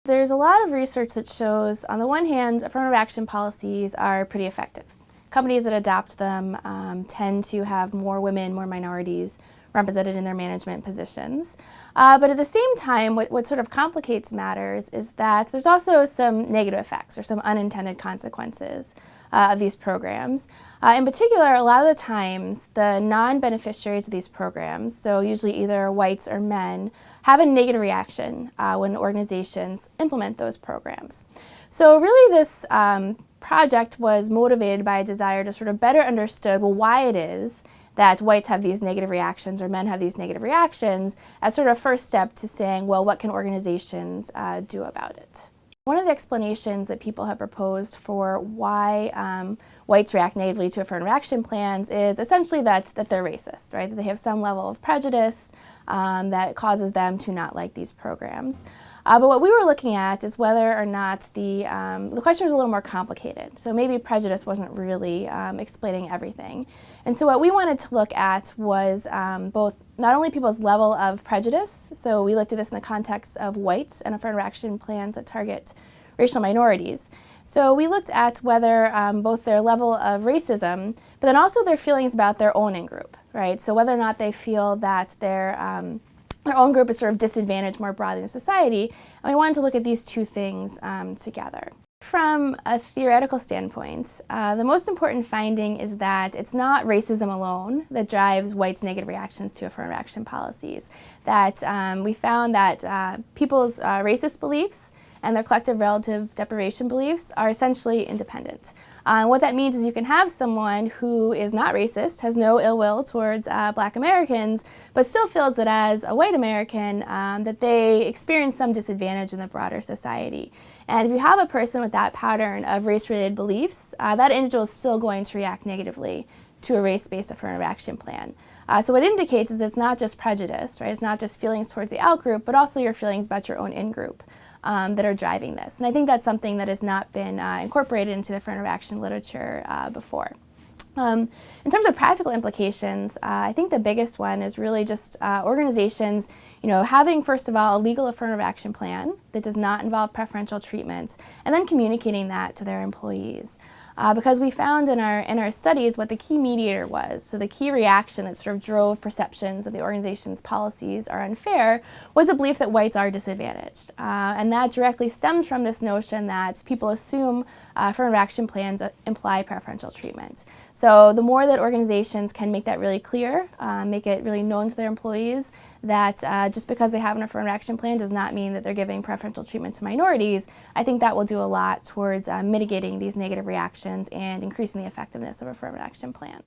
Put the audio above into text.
There's a lot of research that shows, on the one hand, affirmative action policies are pretty effective. Companies that adopt them tend to have more women, more minorities represented in their management positions. But at the same time, what sort of complicates matters is that there's also some negative effects or some unintended consequences of these programs. In particular, a lot of the times, the non-beneficiaries of these programs, so usually either whites or men, have a negative reaction when organizations implement those programs. So really this project was motivated by a desire to sort of better understand, well, why it is that whites have these negative reactions or men have these negative reactions as sort of a first step to saying, well, what can organizations do about it? One of the explanations that people have proposed for why whites react negatively to affirmative action plans is essentially that they're racist, right? That they have some level of prejudice that causes them to not like these programs. But what we were looking at is whether or not the question was a little more complicated. So maybe prejudice wasn't really explaining everything. And so what we wanted to look at was both not only people's level of prejudice, so we looked at this in the context of whites and affirmative action plans that target racial minorities. So we looked at whether both their level of racism, but then also their feelings about their own in-group, right? So whether or not they feel that their own group is sort of disadvantaged more broadly in society, and we wanted to look at these two things together. From a theoretical standpoint, the most important finding is that it's not racism alone that drives whites' negative reactions to affirmative action policies. That we found that people's racist beliefs and their collective relative deprivation beliefs are essentially independent. What that means is you can have someone who is not racist, has no ill will towards Black Americans, but still feels that as a white American that they experience some disadvantage in the broader society. And if you have a person with that pattern of race-related beliefs, that individual is still going to react negatively to a race-based affirmative action plan. So what it indicates is that it's not just prejudice, right? It's not just feelings towards the out-group, but also your feelings about your own in-group that are driving this. And I think that's something that has not been incorporated into the affirmative action literature before. In terms of practical implications, I think the biggest one is really just organizations, having, first of all, a legal affirmative action plan that does not involve preferential treatment, and then communicating that to their employees. Because we found in our studies what the key mediator was, so the key reaction that sort of drove perceptions that the organization's policies are unfair was a belief that whites are disadvantaged. And that directly stems from this notion that people assume affirmative action plans imply preferential treatment. So the more that organizations can make that really clear, make it really known to their employees that just because they have an affirmative action plan does not mean that they're giving preferential treatment to minorities, I think that will do a lot towards mitigating these negative reactions and increasing the effectiveness of affirmative action plan.